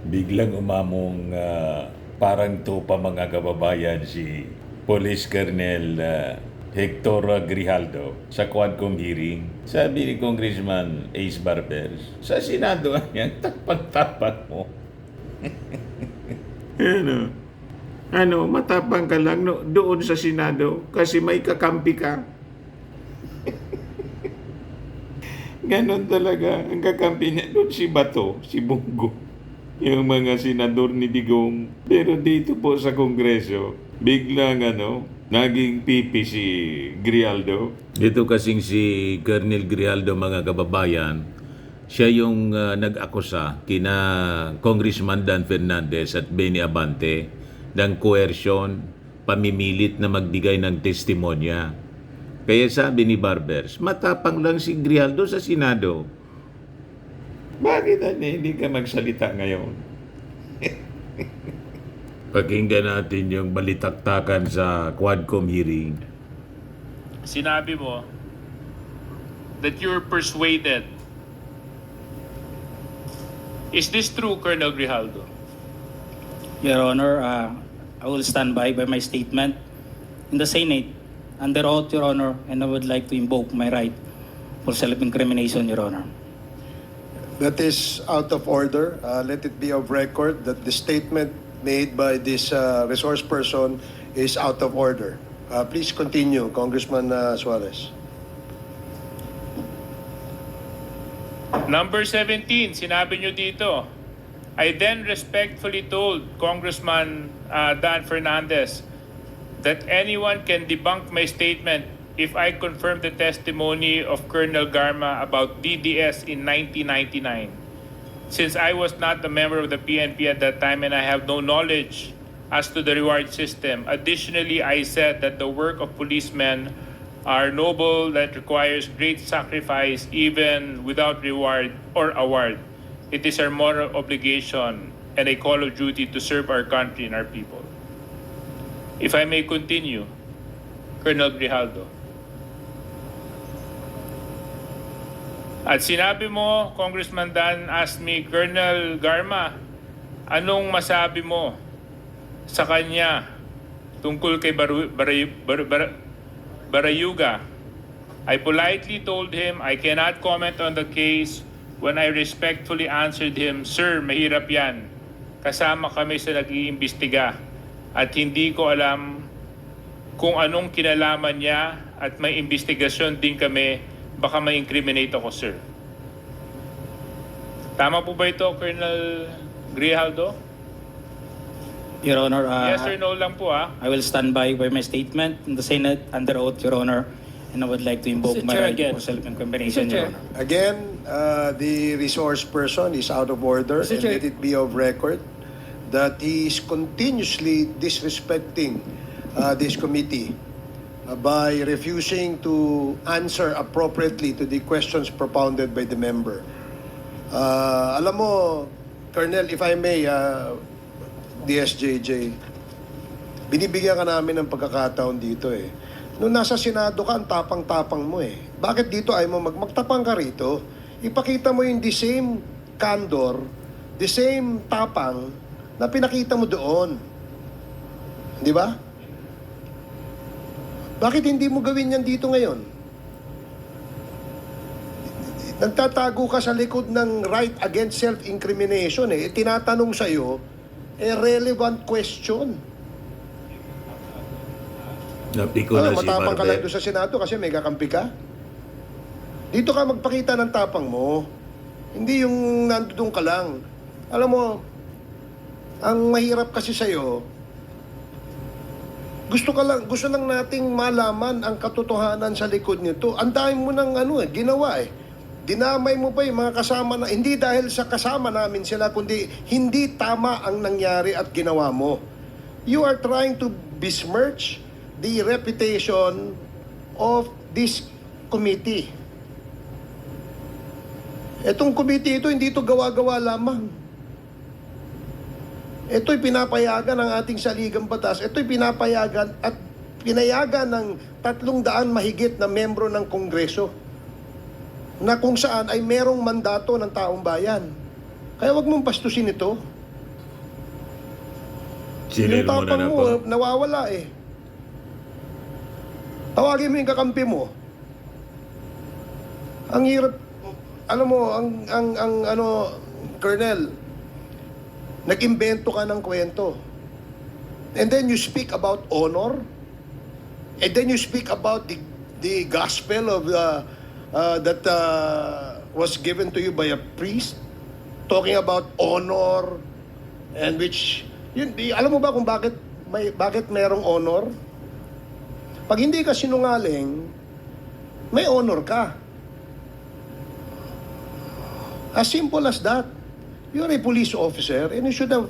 Biglang umamong parang tupa mga kababayan si Police Colonel Hector Grijaldo sa Quadcom hearing. Sabi ni Congressman Ace Barbers, sa Senado yan, tapang-tapang mo. Matapang ka lang doon sa Senado kasi may kakampi ka. Ganon talaga. Ang kakampi niya doon si Bato, si Bungo, yung mga senador ni Digong. Pero dito po sa Kongreso, biglang naging pipi si Grijaldo. Dito kasing si Colonel Grijaldo, mga kababayan, siya yung nag-akusa kina Congressman Dan Fernandez at Benny Abante ng coercion, pamimilit na magbigay ng testimonya. Kaya sabi ni Barbers, matapang lang si Grijaldo sa Senado. Bakit hindi ka magsalita ngayon? Pakinggan natin yung balitaktakan sa Quadcom hearing. Sinabi mo that you're persuaded. Is this true, Colonel Grijaldo? Your Honor, I will stand by my statement in the Senate under oath, Your Honor, and I would like to invoke my right for self-incrimination, Your Honor. That is out of order. Let it be of record that the statement made by this resource person is out of order. Please continue, Congressman Suarez. Number 17, sinabi nyo dito, I then respectfully told Congressman Dan Fernandez that anyone can debunk my statement if I confirm the testimony of Colonel Garma about DDS in 1999. Since I was not a member of the PNP at that time and I have no knowledge as to the reward system. Additionally, I said that the work of policemen are noble, that requires great sacrifice even without reward or award. It is our moral obligation and a call of duty to serve our country and our people. If I may continue, Colonel Grijaldo. At sinabi mo, Congressman Dan asked me, Colonel Garma, anong masabi mo sa kanya tungkol kay Barayuga? I politely told him I cannot comment on the case when I respectfully answered him, Sir, mahirap yan. Kasama kami sa nag-iimbestiga at hindi ko alam kung anong kinalaman niya at may investigasyon din kami, baka may incriminate ako, sir. Tama po ba ito, Colonel Grijaldo? Your Honor, Yes or no lang po, ah. I will stand by my statement in the Senate under oath, Your Honor, and I would like to invoke Mr. my Chair, right again. for self-incrimination, Mr. Your Chair. Honor. Again, the resource person is out of order, Mr. and Chair. let it be of record that he is continuously disrespecting this committee by refusing to answer appropriately to the questions propounded by the member. Alam mo, Colonel, if I may, DSJJ, binibigyan ka namin ng pagkakataon dito eh. Nung nasa Senado ka, ang tapang-tapang mo eh. Bakit dito ay mo magtapang ka rito? Ipakita mo yung the same candor, the same tapang na pinakita mo doon. Di ba? Bakit hindi mo gawin yan dito ngayon? Nagtatago ka sa likod ng right against self-incrimination eh. Tinatanong sa'yo, relevant question. Napiko na si Matapang ka lang Barber. doon sa Senado kasi may kakampi ka. Dito ka magpakita ng tapang mo. Hindi yung nandoon ka lang. Alam mo, ang mahirap kasi sa'yo, gusto lang nating malaman ang katotohanan sa likod nito. Ang dami mo ng ginawa eh. Dinamay mo pa yung mga kasama na, hindi dahil sa kasama namin sila, kundi hindi tama ang nangyari at ginawa mo. You are trying to besmirch the reputation of this committee. Etong committee ito, hindi ito gawa-gawa lamang. Ito'y pinapayagan ng ating saligang batas. Ito'y pinapayagan at pinayagan ng 300 mahigit na membro ng Kongreso na kung saan ay merong mandato ng taong bayan. Kaya wag mong pastusin ito. Sinil Yung mo na tapang na mo, po. nawawala eh. Tawagin mo yung kakampi mo. Ang hirap, alam mo, ang Colonel, nag-imbento ka ng kwento. And then you speak about honor. And then you speak about the gospel of that was given to you by a priest, talking about honor, and which alam mo ba kung bakit mayroong honor? Pag hindi ka sinungaling, may honor ka. As simple as that. You're a police officer and you should have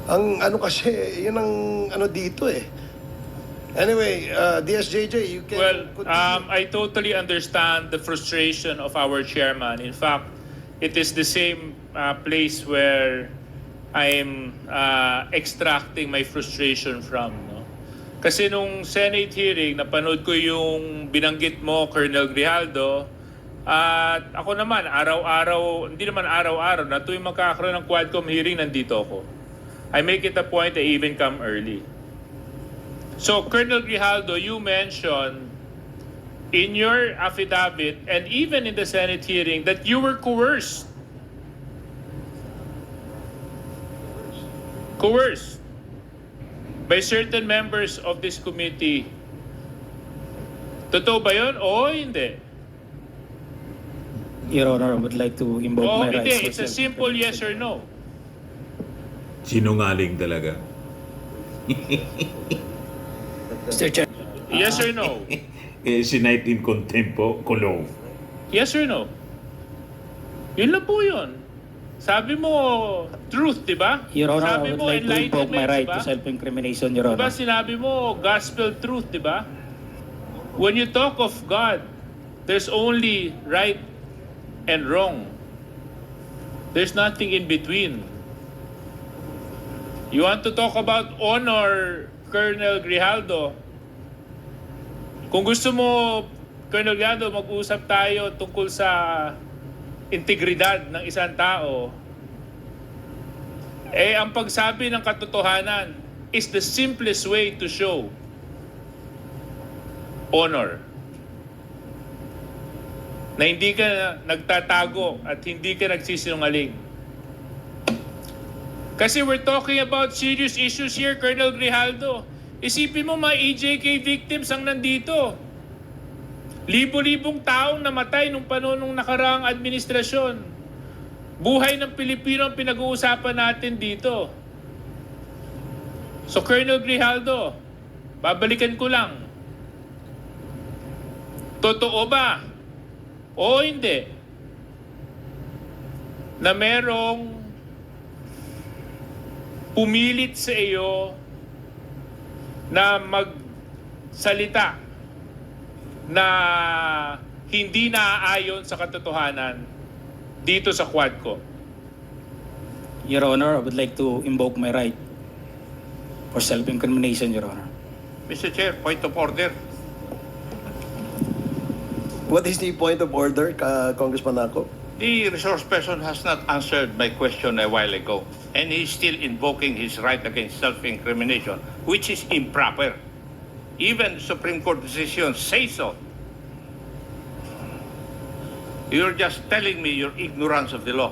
ang ano kasi, yun ang ano dito eh. Anyway, DSJJ, you can Well, continue. I totally understand the frustration of our chairman. In fact, it is the same place where I'm extracting my frustration from. No? Kasi nung Senate hearing, napanood ko yung binanggit mo, Colonel Grijaldo, at ako naman, hindi naman araw-araw, na tuwing magkakaroon ng Quadcom hearing, nandito ako. I make it a point I even come early. So, Colonel Grijaldo, you mentioned in your affidavit and even in the Senate hearing that you were coerced. Coerced by certain members of this committee. Totoo ba yun? Oo, hindi. Your Honor, I would like to invoke Oo, my rights. hindi. It's a simple yes or no. Sinungaling talaga. Mr. Chair. Yes or no? Sinight in contempt po, kulong. Yes or no? Yun lang po yun. Sabi mo, truth, di ba? Your Honor, Sabi I would mo, like to invoke my enlightenment, right di ba? to self-incrimination, Your Di ba Honor. sinabi mo, gospel truth, di ba? When you talk of God, there's only right and wrong. There's nothing in between. You want to talk about honor, Colonel Grijaldo? Kung gusto mo, Colonel Grijaldo, mag-usap tayo tungkol sa integridad ng isang tao, ang pagsabi ng katotohanan is the simplest way to show honor. Na hindi ka nagtatago at hindi ka nagsisinungaling. Kasi we're talking about serious issues here, Colonel Grijaldo. Isipin mo, mga EJK victims ang nandito. Libo-libong taong namatay nung panahon ng nakaraang administrasyon. Buhay ng Pilipino ang pinag-uusapan natin dito. So, Colonel Grijaldo, babalikan ko lang. Totoo ba? O hindi? Na merong pumilit sa iyo na magsalita na hindi naaayon sa katotohanan dito sa Quadcom. Your Honor, I would like to invoke my right for self-incrimination, Your Honor. Mr. Chair, point of order. What is the point of order, Congressman Ako? The resource person has not answered my question a while ago, and he's still invoking his right against self-incrimination, which is improper. Even Supreme Court decisions say so. You're just telling me your ignorance of the law.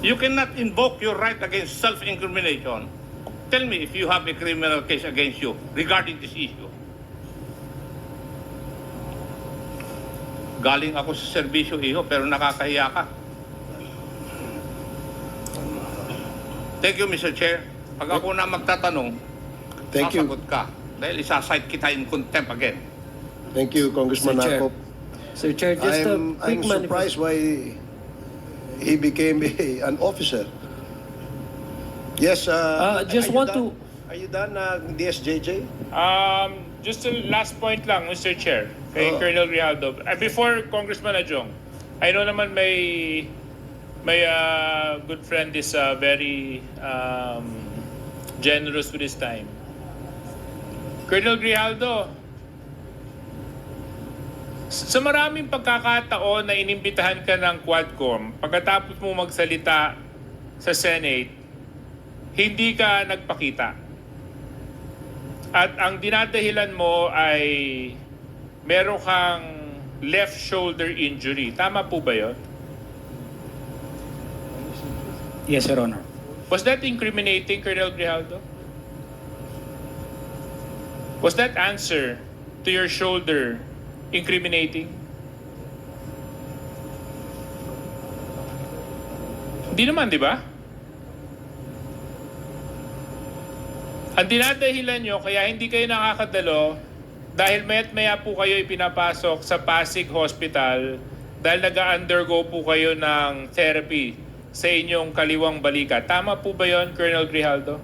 You cannot invoke your right against self-incrimination. Tell me if you have a criminal case against you regarding this issue. Galing ako sa serbisyo, iho, pero nakakahiya ka. Thank you, Mr. Chair. Pag ako na magtatanong, Thank you. sasagot ka. Dahil isasite kita in contempt again. Thank you, Congressman Sir Chair. Ako. Sir Chair, just a I'm quick surprised why he became an officer. Yes, just want to... Are you done, DSJJ? Just a last point lang, Mr. Chair, kay Oh. Colonel Grijaldo. Before Congressman Adjong, I know naman may good friend is very generous with his time. Colonel Grijaldo, Sa maraming pagkakataon na inimbitahan ka ng Quadcom, pagkatapos mo magsalita sa Senate, hindi ka nagpakita. At ang dinadahilan mo ay meron kang left shoulder injury. Tama po ba yun? Yes, Your Honor. Was that incriminating, Colonel Grijaldo? Was that answer to your shoulder incriminating? Hindi naman, di ba? Ang dinadahilan nyo, kaya hindi kayo nakakadalo dahil maya't maya po kayo ipinapasok sa Pasig Hospital dahil nag-undergo po kayo ng therapy sa inyong kaliwang balikat. Tama po ba yon, Colonel Grijaldo?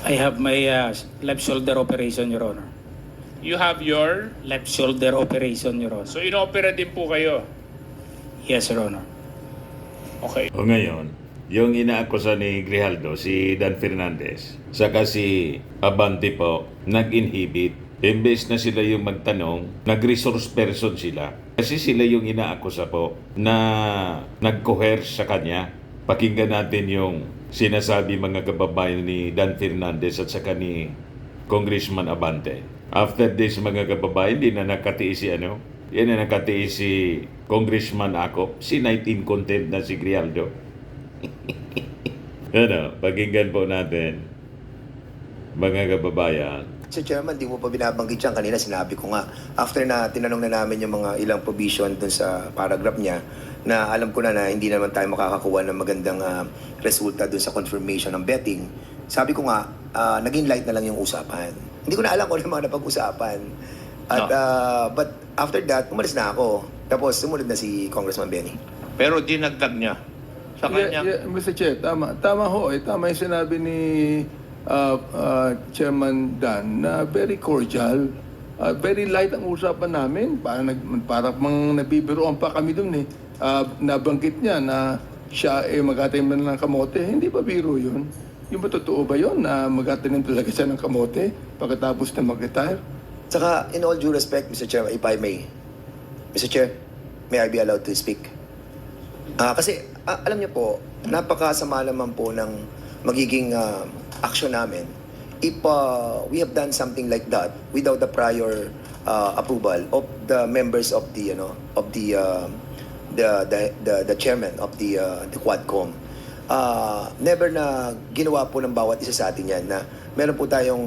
I have my left shoulder operation, Your Honor. You have your... Left shoulder operation, Your Honor. So inopera din po kayo. Yes, Your Honor. Okay. O ngayon, yung inaakusa ni Grijaldo, si Dan Fernandez, saka si Abante po, nag-inhibit. Imbes na sila yung magtanong, nag-resource person sila. Kasi sila yung inaakusa po na nag-coerce sa kanya. Pakinggan natin yung sinasabi mga kababayan ni Dan Fernandez at saka ni Congressman Abante. After this mga kababayan, di na nakatiis si yan na nakatiis si Congressman Acop, si 19 content na si Grijaldo. Pakinggan po natin mga kababayan. Sir Chairman, di mo pa binabanggit yan. Kanina sinabi ko nga, after na tinanong na namin yung mga ilang provision dun sa paragraph niya, na alam ko na hindi naman tayo makakakuha ng magandang resulta dun sa confirmation ng betting. Sabi ko nga, naging light na lang yung usapan. Hindi ko na alam kung ano yung mga napag-usapan. At, but after that, umalis na ako. Tapos sumunod na si Congressman Benny. Pero dinagdag niya sa kanya. Mr. Chair, tama. Tama ho. Tama yung sinabi ni Chairman Dan na very cordial. Very light ang usapan namin. Parang nabibiroan pa kami dun eh. Nabanggit niya na siya mag-atanim na ng kamote. Hindi ba biro yun? Yung ba totoo ba yun na mag-atanim talaga siya ng kamote pagkatapos na mag-retire? Saka, in all due respect, Mr. Chair, if I may, Mr. Chair, may I be allowed to speak? Kasi, alam niyo po, napakasama naman po ng magiging action namin if we have done something like that without the prior approval of the members of the the chairman of the Quadcom. Never na ginawa po ng bawat isa sa atin yan na meron po tayong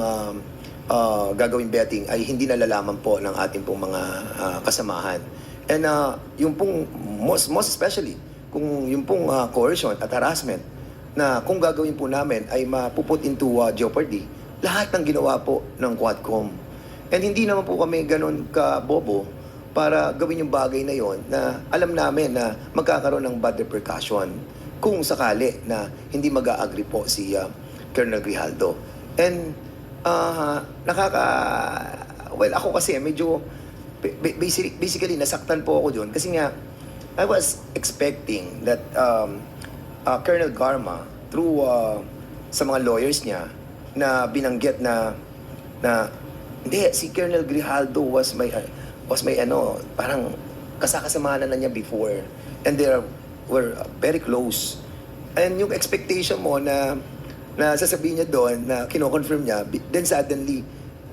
gagawing betting ay hindi nalalaman po ng ating pong mga kasamahan. And yung pong most especially kung yung pong coercion at harassment na kung gagawin po namin ay mapuput into jeopardy lahat ng ginawa po ng Quadcom. And hindi naman po kami ganun ka-bobo para gawin yung bagay na yon na alam namin na magkakaroon ng bad repercussion kung sakali na hindi mag-a-agree po si Colonel Grijaldo. And well, ako kasi medyo basically nasaktan po ako doon kasi nga I was expecting that Colonel Garma through sa mga lawyers niya na binanggit na hindi, si Colonel Grijaldo was my parang kasakasamahan na niya before and they were very close. And yung expectation mo na sasabihin niya doon na kino-confirm niya, then suddenly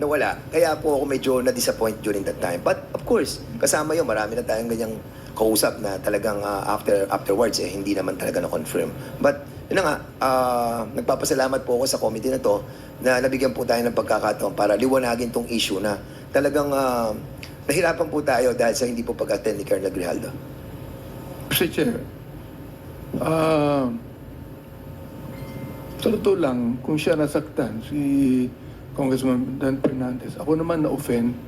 nawala. Kaya po ako medyo na-disappoint during that time. But of course, kasama yun, marami na tayong ganyang kausap na talagang afterwards hindi naman talaga na-confirm. But yun na nga, nagpapasalamat po ako sa committee na to na nabigyan po tayo ng pagkakataon para liwanagin tong issue na talagang nahirapan po tayo dahil sa hindi po pag-attend ni Colonel Grijaldo. Mr. Chair, sa totoo lang, kung siya nasaktan, si Congressman Dan Fernandez, ako naman na-offend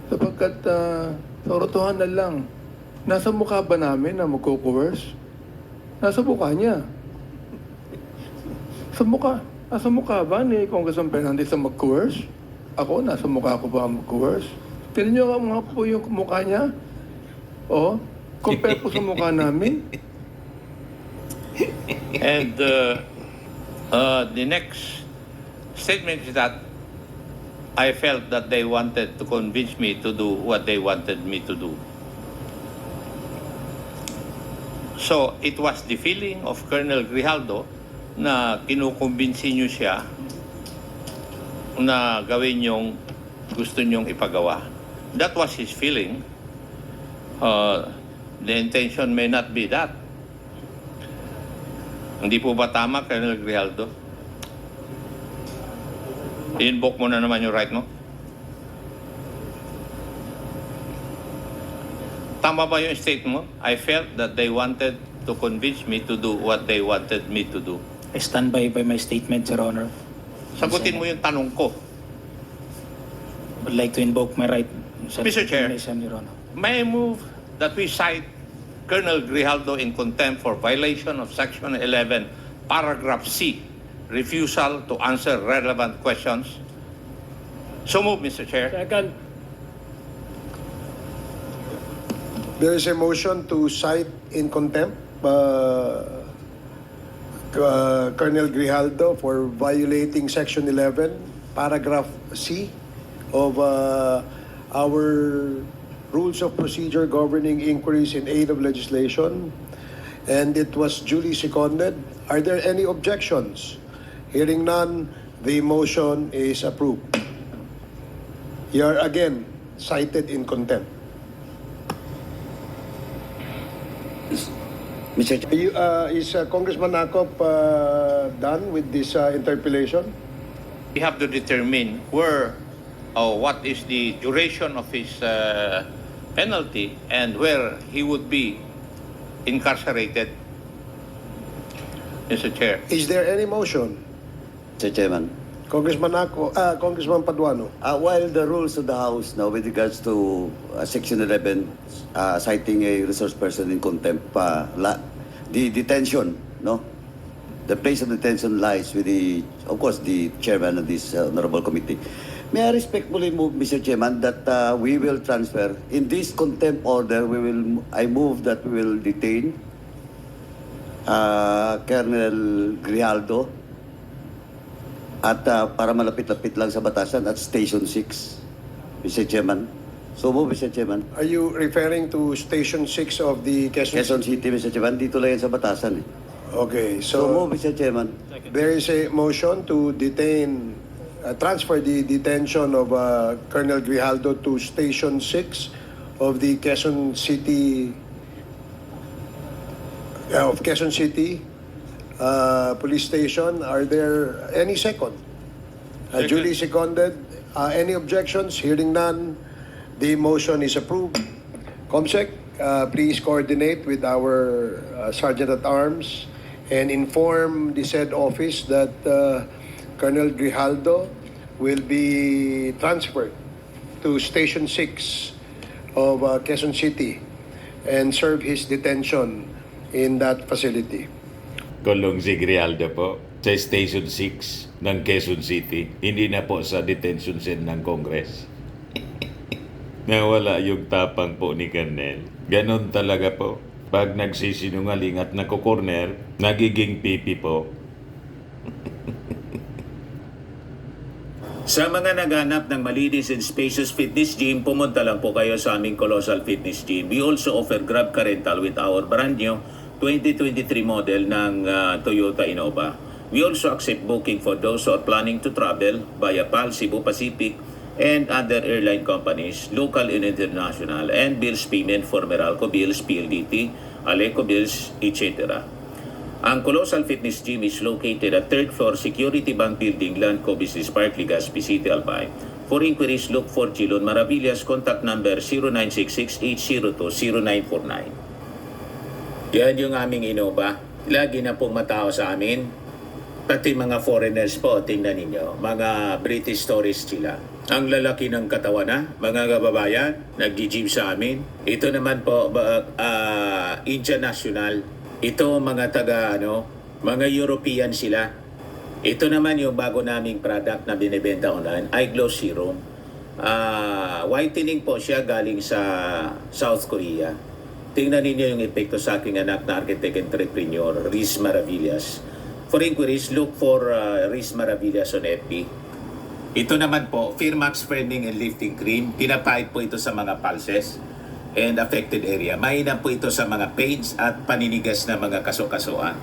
sapagkat sa totohanan lang, nasa mukha ba namin na magko-coerce? Nasa mukha niya. Sa mukha. Nasa mukha ba ni Congressman Fernandez na mag-coerce? Ako, nasa mukha ko ba mag-coerce? Tignan niyo nga mga po yung mukha niya. O, compare po sa mukha namin. And the next statement is that I felt that they wanted to convince me to do what they wanted me to do. So, it was the feeling of Colonel Grijaldo na kinukumbinsi niyo siya na gawin yung gusto niyong ipagawa. That was his feeling. The intention may not be that. Hindi po ba tama, Colonel Grijaldo? I-invoke mo na naman yung right mo? Tama ba yung state mo? I felt that they wanted to convince me to do what they wanted me to do. I stand by my statement, Your Honor. Sagutin mo yung tanong ko. I would like to invoke my right. Mr. Chair. Your Honor. May I move that we cite Colonel Grijaldo in contempt for violation of Section 11, Paragraph C, refusal to answer relevant questions? So move, Mr. Chair. Second. There is a motion to cite in contempt Colonel Grijaldo for violating Section 11, Paragraph C of our Rules of Procedure governing inquiries in aid of legislation, and it was duly seconded. Are there any objections? Hearing none, the motion is approved. You are again cited in contempt. Mr. Chair. Is Congressman Nakop done with this interpellation? We have to determine what is the duration of his penalty and where he would be incarcerated. Mr. Chair. Is there any motion? Mr. Chairman, Congressman Congressman Paduano. while the rules of the House now with regards to Section 11 citing a resource person in contempt, the detention, no? The place of detention lies with of course, the chairman of this honorable committee. May I respectfully move, Mr. Chairman, that we will transfer in this contempt order. I move that we will detain Colonel Grijaldo at para malapit-lapit lang sa batasan at Station 6, Mr. Chairman. So move, Mr. Chairman. Are you referring to Station 6 of the Quezon City, Mr. Chairman. Dito lang yan sa batasan. Okay, So so move, Mr. Chairman. there is a motion to detain, transfer the detention of Colonel Grijaldo to Station 6 of the Quezon City Police Station. Are there any second? Duly seconded. Any objections? Hearing none, the motion is approved. Comsec, please coordinate with our Sergeant at Arms and inform the said office that Colonel Grijaldo will be transferred to Station 6 of Quezon City and serve his detention in that facility. Kulong si Grijaldo po sa Station 6 ng Quezon City. Hindi na po sa detention cell ng Congress. Nawala yung tapang po ni Colonel. Ganon talaga po. Pag nagsisinungaling at nakukorner, nagiging pipi po. Sa mga naghanap ng malinis and spacious fitness gym, pumunta lang po kayo sa aming Colossal Fitness Gym. We also offer Grab Car Rental with our brand new 2023 model ng Toyota Innova. We also accept booking for those who are planning to travel via PAL, Cebu Pacific, and other airline companies, local and international, and bills payment for Meralco Bills, PLDT, Aleco Bills, etc. Ang Colossal Fitness Gym is located at 3rd floor Security Bank Building, Landco Business Park, Legazpi City, Albay. For inquiries, look for Chilon Maravillas. Contact number 0966-802-0949. Yan yung aming Innova. Lagi na pong matao sa amin. Pati mga foreigners po, tingnan ninyo. Mga British tourists sila. Ang lalaki ng katawan na, mga kababayan, nag-gym sa amin. Ito naman po, Indian National. Ito mga mga European sila. Ito naman yung bago naming product na binibenta online, Eye Glow Serum. Whitening po siya galing sa South Korea. Tingnan ninyo yung epekto sa aking anak na architect entrepreneur, Riz Maravillas. For inquiries, look for Riz Maravillas on FB. Ito naman po, Firmax Firming and Lifting Cream, pinapahid po ito sa mga pulses and affected area. Mainam po ito sa mga pains at paninigas na mga kaso-kasuan.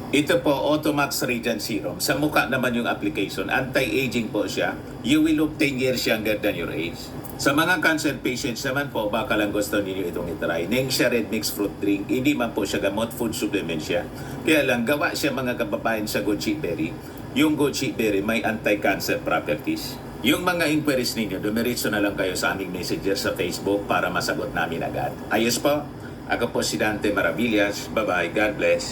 Ito po, Automax Radiant Serum. Sa mukha naman yung application, anti-aging po siya. You will look 10 years younger than your age. Sa mga cancer patients naman po, baka lang gusto ninyo itong itry. Nengxia Red Mix Fruit Drink, hindi man po siya gamot, food supplement siya. Kaya lang, gawa siya mga kababayan sa goji berry. Yung goji berry may anti-cancer properties. Yung mga inquiries ninyo, dumiretso na lang kayo sa aming messenger sa Facebook para masagot namin agad. Ayos po, ako po si Dante Maravillas. Bye-bye, God bless.